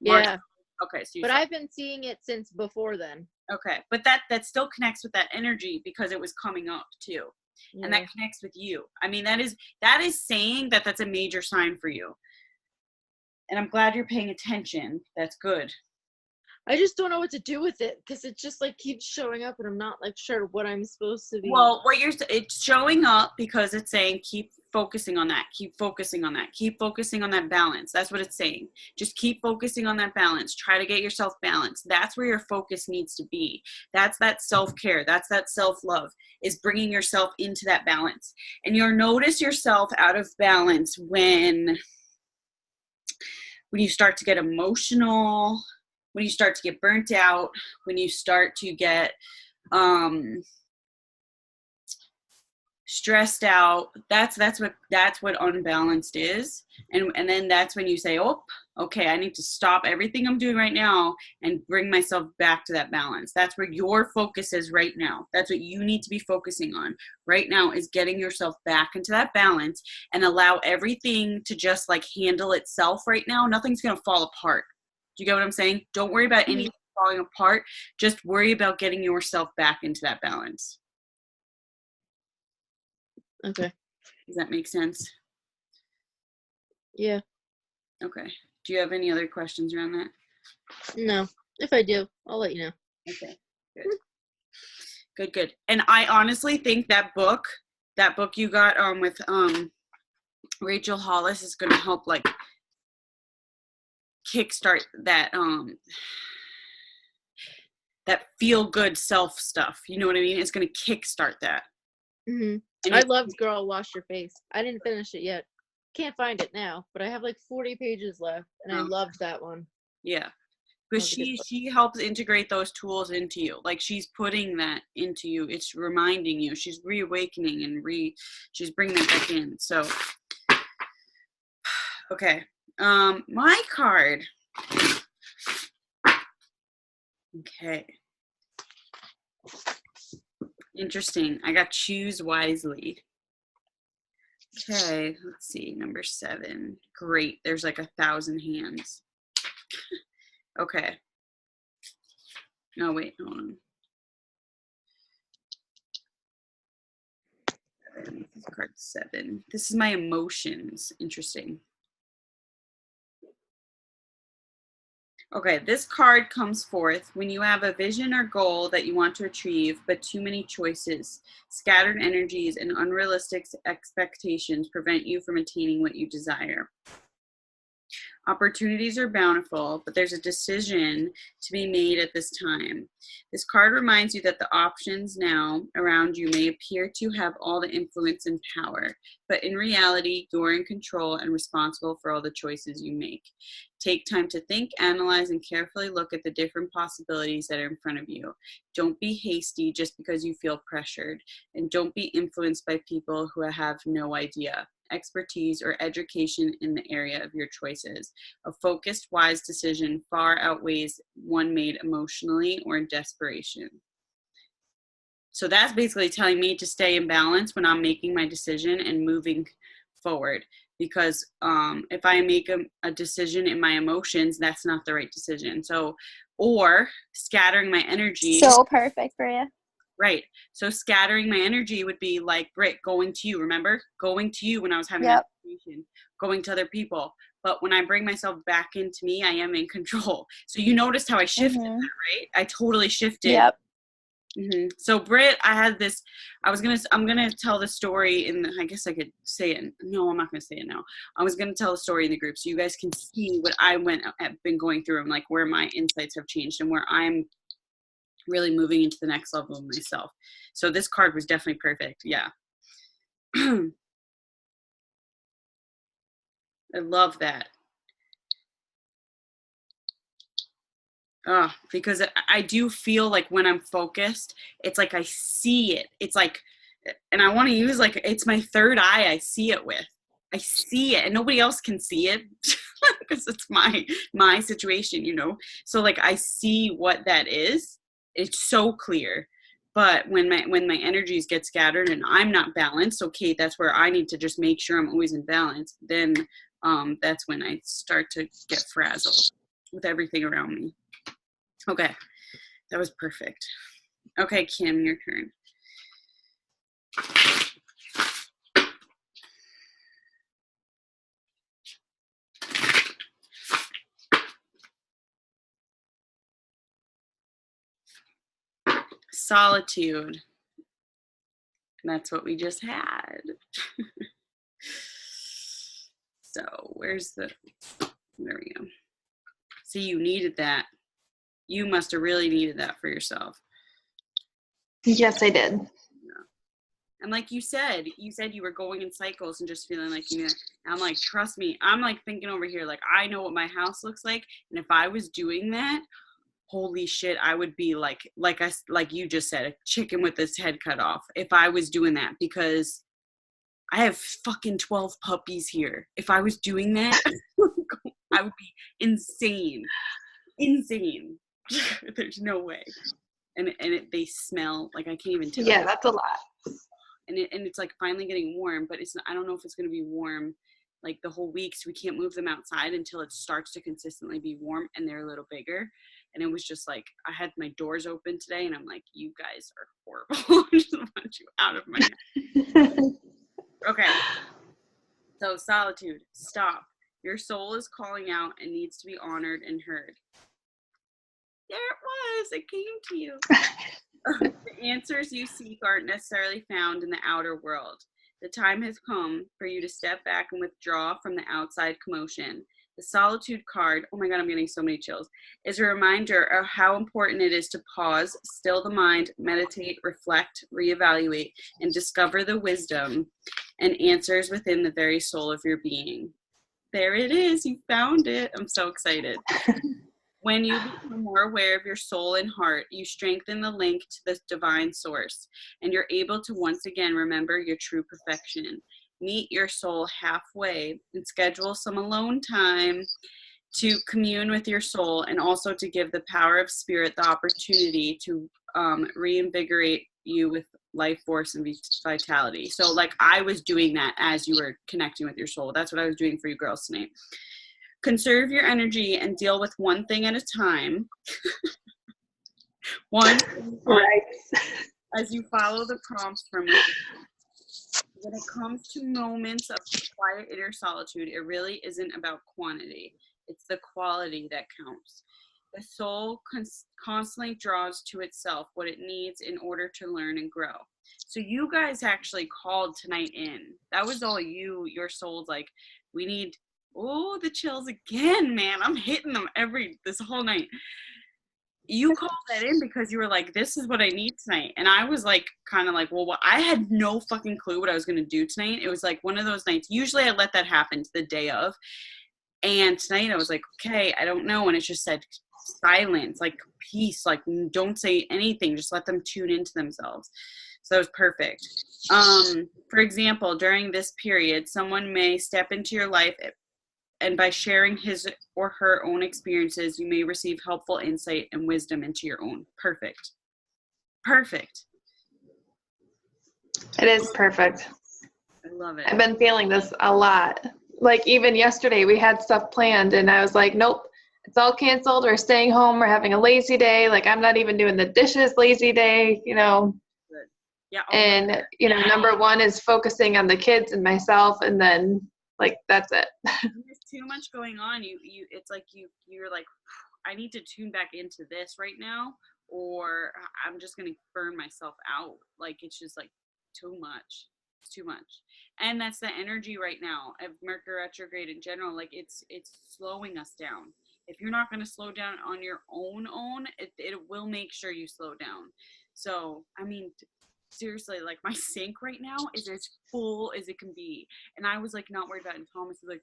Yeah. Okay. So but I've been seeing it since before then. Okay. But that still connects with that energy, because it was coming up too. Yeah. And that connects with you. I mean, that is saying that that's a major sign for you. And I'm glad you're paying attention. That's good. I just don't know what to do with it, because it just like keeps showing up, and I'm not like sure what I'm supposed to be. Well, it's showing up because it's saying keep focusing on that. Keep focusing on that. Keep focusing on that balance. That's what it's saying. Just keep focusing on that balance. Try to get yourself balanced. That's where your focus needs to be. That's that self-care. That's that self-love, is bringing yourself into that balance. And you'll notice yourself out of balance when you start to get emotional, when you start to get burnt out, when you start to get stressed out. That's what unbalanced is. And then that's when you say, oh, okay, I need to stop everything I'm doing right now and bring myself back to that balance. That's where your focus is right now. That's what you need to be focusing on right now, is getting yourself back into that balance, and allow everything to just like handle itself right now. Nothing's going to fall apart. Do you get what I'm saying? Don't worry about anything falling apart. Just worry about getting yourself back into that balance. Okay. Does that make sense? Yeah. Okay. Do you have any other questions around that? No. If I do, I'll let you know. Okay. Good. And I honestly think that book you got with Rachel Hollis is going to help like kickstart that that feel good self stuff. You know what I mean? It's going to kickstart that. And I loved Girl Wash Your Face. I didn't finish it yet. Can't find it now, but I have like 40 pages left, and I loved that one. Yeah. Because she helps integrate those tools into you. Like, she's putting that into you. It's reminding you. She's reawakening and she's bringing that back in. So, okay. My card. Okay. Interesting. I got choose wisely. Okay, let's see. Number 7. Great. There's like 1,000 hands. Okay. No, wait, hold on. This is card 7. This is my emotions. Interesting. Okay, this card comes forth when you have a vision or goal that you want to achieve, but too many choices, scattered energies, and unrealistic expectations prevent you from attaining what you desire. Opportunities are bountiful, but there's a decision to be made at this time. This card reminds you that the options now around you may appear to have all the influence and power, but in reality, you're in control and responsible for all the choices you make. Take time to think, analyze, and carefully look at the different possibilities that are in front of you. Don't be hasty just because you feel pressured, and don't be influenced by people who have no idea, expertise, or education in the area of your choices. A focused, wise decision far outweighs one made emotionally or in desperation. So that's basically telling me to stay in balance when I'm making my decision and moving forward. Because if I make a decision in my emotions, that's not the right decision. So, or scattering my energy. So perfect for you. Right. So scattering my energy would be like, Britt, going to you. Remember? Going to you when I was having that conversation, going to other people. But when I bring myself back into me, I am in control. So you noticed how I shifted that, right? I totally shifted. Yep. So Britt, I'm gonna tell the story I guess I could say it. No, I'm not gonna say it now. I was gonna tell the story in the group so you guys can see what I've been going through and like where my insights have changed and where I'm really moving into the next level of myself. So this card was definitely perfect. Yeah. I love that. Because I do feel like when I'm focused, it's like I see it. It's like, and I want to use like, it's my third eye I see it with. I see it and nobody else can see it because it's my situation, you know? So like I see what that is. It's so clear. But when my energies get scattered and I'm not balanced, okay, that's where I need to just make sure I'm always in balance. Then that's when I start to get frazzled with everything around me. Okay, that was perfect. Okay, Kim, your turn. Solitude. That's what we just had. So there we go. See, you needed that. You must have really needed that for yourself. Yes, I did. Yeah. And like you said you were going in cycles and just feeling like, you know, I'm like, trust me, I'm like thinking over here, like, I know what my house looks like. And if I was doing that, holy shit, I would be like you just said, a chicken with its head cut off if I was doing that, because I have fucking 12 puppies here. If I was doing that, I would be insane. There's no way. And they smell like I can't even tell. Yeah, that's a lot. And it's like finally getting warm, but I don't know if it's going to be warm like the whole week, so we can't move them outside until it starts to consistently be warm and they're a little bigger. And it was just like I had my doors open today and I'm like, you guys are horrible. I just want you out of my house. Okay. So solitude, stop. Your soul is calling out and needs to be honored and heard. There it was. It came to you. The answers you seek aren't necessarily found in the outer world. The time has come for you to step back and withdraw from the outside commotion. The solitude card, oh my God, I'm getting so many chills, is a reminder of how important it is to pause, still the mind, meditate, reflect, reevaluate, and discover the wisdom and answers within the very soul of your being. There it is. You found it. I'm so excited. When you become more aware of your soul and heart, you strengthen the link to the divine source, and you're able to once again remember your true perfection. Meet your soul halfway and schedule some alone time to commune with your soul, and also to give the power of spirit the opportunity to reinvigorate you with life force and vitality. So like I was doing that as you were connecting with your soul. That's what I was doing for you girls tonight. Conserve your energy and deal with one thing at a time. Right. As you follow the prompts from within. When it comes to moments of quiet inner solitude, it really isn't about quantity. It's the quality that counts. The soul constantly draws to itself what it needs in order to learn and grow. So you guys actually called tonight in. That was all you, your soul's like, we need Oh, the chills again, man. I'm hitting them this whole night. You called that in because you were like, this is what I need tonight. And I was like, kind of like, well, I had no fucking clue what I was going to do tonight. It was like one of those nights. Usually I let that happen the day of. And tonight I was like, okay, I don't know. And it just said silence, like peace, like don't say anything. Just let them tune into themselves. So that was perfect. For example, during this period, someone may step into your life, and by sharing his or her own experiences, you may receive helpful insight and wisdom into your own. Perfect. Perfect. It is perfect. I love it. I've been feeling this a lot. Like even yesterday we had stuff planned and I was like, nope, it's all canceled. We're staying home. We're having a lazy day. Like I'm not even doing the dishes lazy day, you know. Good. Yeah. And, you know, number one is focusing on the kids and myself, and then like that's it. There's too much going on. It's like you're like, I need to tune back into this right now, or I'm just gonna burn myself out. Like it's just like too much. It's too much. And that's the energy right now of Mercury retrograde in general. Like it's slowing us down. If you're not gonna slow down on your own, it will make sure you slow down. So I mean, seriously, like my sink right now is as full as it can be, and I was like not worried about it. And Thomas is like,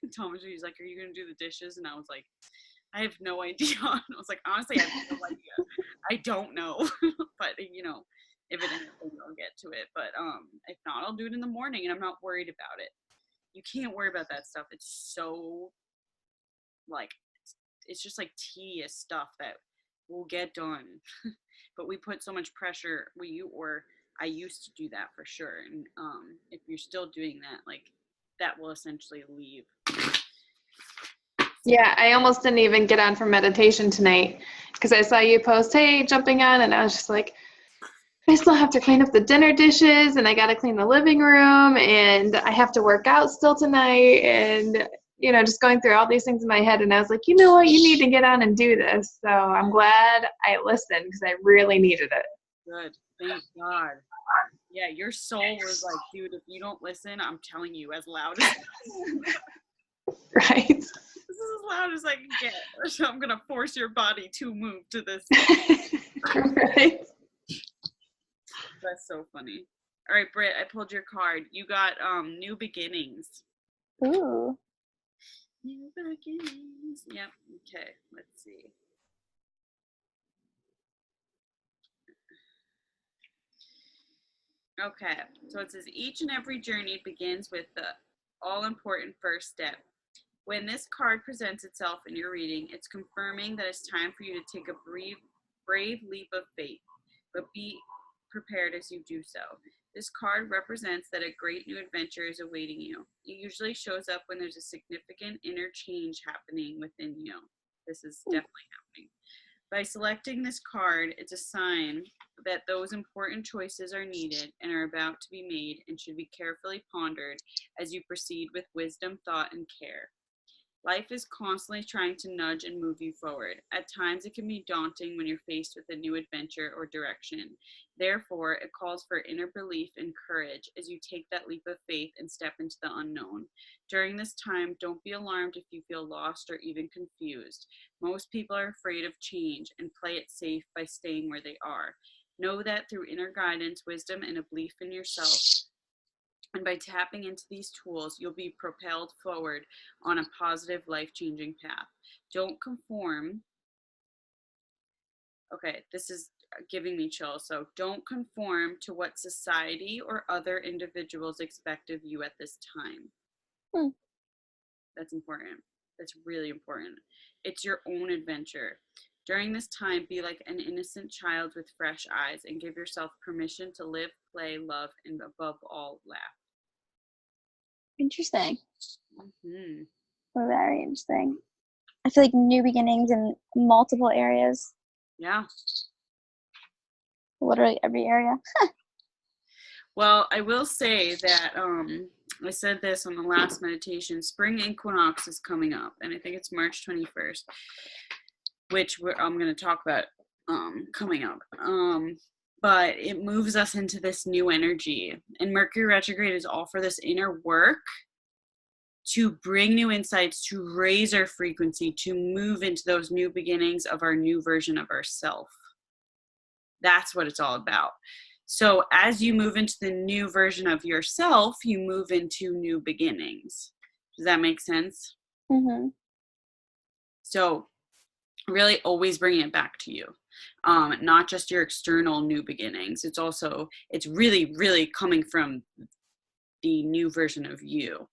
he's like, are you gonna do the dishes? And I was like, I have no idea. And I was like, honestly, I have no idea. I don't know. But you know, if it ends, I'll get to it. But if not, I'll do it in the morning, and I'm not worried about it. You can't worry about that stuff. It's so like it's just like tedious stuff that will get done. But we put so much pressure. I used to do that for sure. And if you're still doing that, like that will essentially leave. Yeah, I almost didn't even get on for meditation tonight because I saw you post, hey, jumping on, and I was just like, I still have to clean up the dinner dishes, and I got to clean the living room, and I have to work out still tonight, and, you know, just going through all these things in my head, and I was like, you know what, you need to get on and do this. So I'm glad I listened because I really needed it. Good. Thank God. Yeah, your soul was like, dude, if you don't listen, I'm telling you as loud as Right. this is as loud as I can get. So I'm gonna force your body to move to this. Right. That's so funny. All right, Britt, I pulled your card. You got new beginnings. Ooh. New beginnings. Yep. Okay. Let's see. Okay. So it says each and every journey begins with the all-important first step. When this card presents itself in your reading, it's confirming that it's time for you to take a brave leap of faith, but be prepared as you do so. This card represents that a great new adventure is awaiting you. It usually shows up when there's a significant inner change happening within you. This is definitely happening. By selecting this card, it's a sign that those important choices are needed and are about to be made and should be carefully pondered as you proceed with wisdom, thought, and care. Life is constantly trying to nudge and move you forward. At times, it can be daunting when you're faced with a new adventure or direction. Therefore, it calls for inner belief and courage as you take that leap of faith and step into the unknown. During this time, don't be alarmed if you feel lost or even confused. Most people are afraid of change and play it safe by staying where they are. Know that through inner guidance, wisdom, and a belief in yourself, and by tapping into these tools, you'll be propelled forward on a positive, life-changing path. Don't conform. Okay, this is giving me chills. So don't conform to what society or other individuals expect of you at this time. That's important. That's really important. It's your own adventure. During this time, be like an innocent child with fresh eyes and give yourself permission to live, play, love, and above all, laugh. Interesting. Mm-hmm. Very interesting. I feel like new beginnings in multiple areas. Yeah. Literally every area. Well, I will say that I said this on the last meditation. Spring equinox is coming up, and I think it's March 21st, which I'm going to talk about coming up. But it moves us into this new energy, and Mercury retrograde is all for this inner work. to bring new insights, to raise our frequency, to move into those new beginnings of our new version of ourself. That's what it's all about. So as you move into the new version of yourself, you move into new beginnings. Does that make sense? Mm-hmm. So really always bringing it back to you. Not just your external new beginnings. It's really, really coming from the new version of you.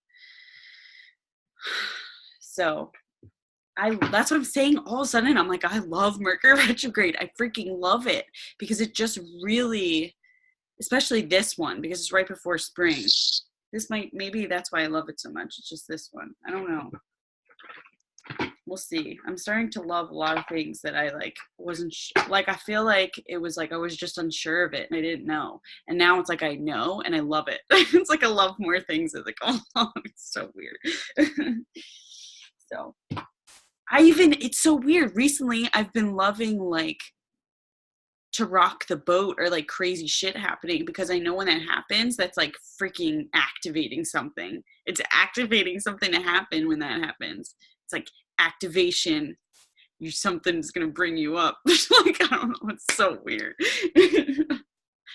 So that's what I'm saying. All of a sudden, I'm like, I love Mercury retrograde. I freaking love it because it just really, especially this one, because it's right before spring. Maybe that's why I love it so much. It's just this one. I don't know. We'll see. I'm starting to love a lot of things that I wasn't I feel like it was like I was just unsure of it and I didn't know, and now it's like I know and I love it. It's like I love more things as I go along. It's so weird. So it's so weird. Recently I've been loving to rock the boat or crazy shit happening, because I know when that happens, that's freaking activating something. It's activating something to happen when that happens. It's like activation. Something's gonna bring you up. I don't know. It's so weird.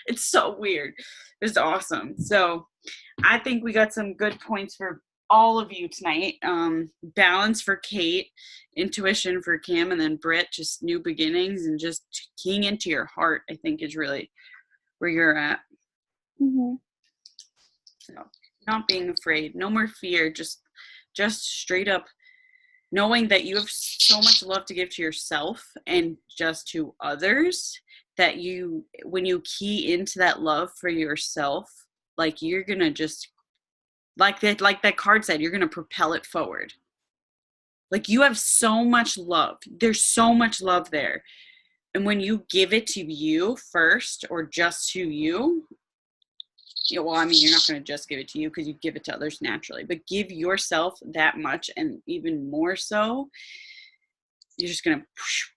It's so weird. It's awesome. So I think we got some good points for all of you tonight. Balance for Kate, intuition for Kim, and then Britt, just new beginnings and just keying into your heart, I think is really where you're at. Mm-hmm. So not being afraid, no more fear, just straight up knowing that you have so much love to give to yourself and just to others, that when you key into that love for yourself, you're gonna just like that card said, you're gonna propel it forward. You have so much love. There's so much love there. And when you give it to you first, or just to you, you're not going to just give it to you because you give it to others naturally, but give yourself that much and even more so, you're just going to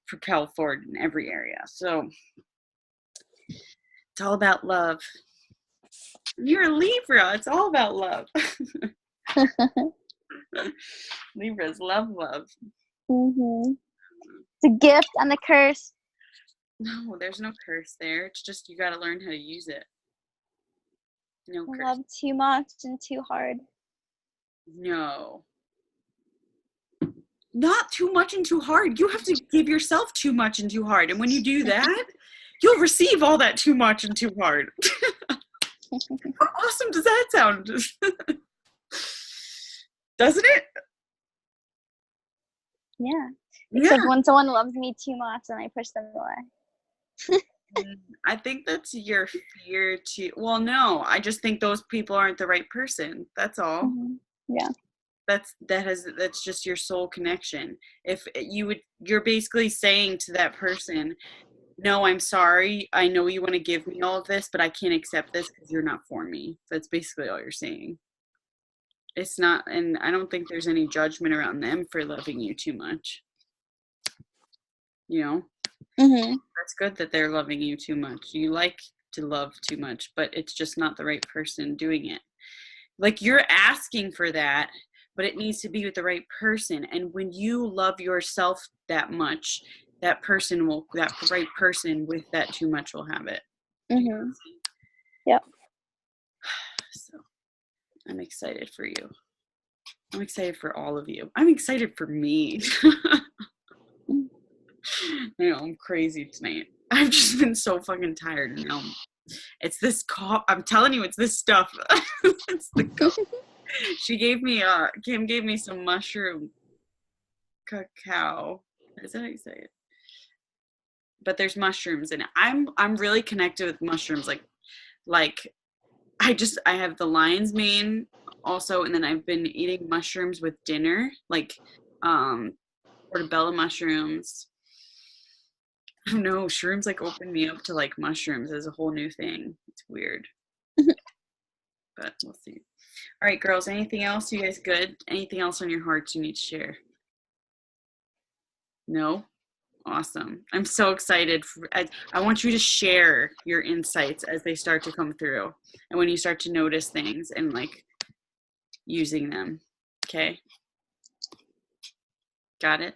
propel forward in every area. So it's all about love. You're a Libra. It's all about love. Libras love love. Mm-hmm. It's a gift and a curse. No, there's no curse there. It's just you got to learn how to use it. No curse. Love too much and too hard. No. Not too much and too hard. You have to give yourself too much and too hard. And when you do that, you'll receive all that too much and too hard. How awesome does that sound? Doesn't it? Yeah. Yeah. Except when someone loves me too much and I push them away. I think that's your fear to, well, no, I just think those people aren't the right person. That's all. Mm-hmm. Yeah. That's just your soul connection. If you're basically saying to that person, no, I'm sorry. I know you want to give me all of this, but I can't accept this because you're not for me. That's basically all you're saying. It's not, and I don't think there's any judgment around them for loving you too much. Mm-hmm. That's good that they're loving you too much. You like to love too much, but it's just not the right person doing it. You're asking for that, but it needs to be with the right person. And when you love yourself that much, that right person with that too much will have it. Mm-hmm. Yep. So I'm excited for you. I'm excited for all of you. I'm excited for me. I'm crazy tonight. I've just been so fucking tired. It's this cough. I'm telling you, it's this stuff. It's the cough. Kim gave me some mushroom cacao. Is that how you say it? But there's mushrooms in it. I'm really connected with mushrooms. I have the lion's mane also, and then I've been eating mushrooms with dinner, portobello mushrooms. I don't know, shrooms opened me up to mushrooms as a whole new thing. It's weird. But we'll see. All right, girls, anything else? You guys good? Anything else on your hearts you need to share? No? Awesome. I'm so excited. I want you to share your insights as they start to come through. And when you start to notice things and using them. Okay. Got it?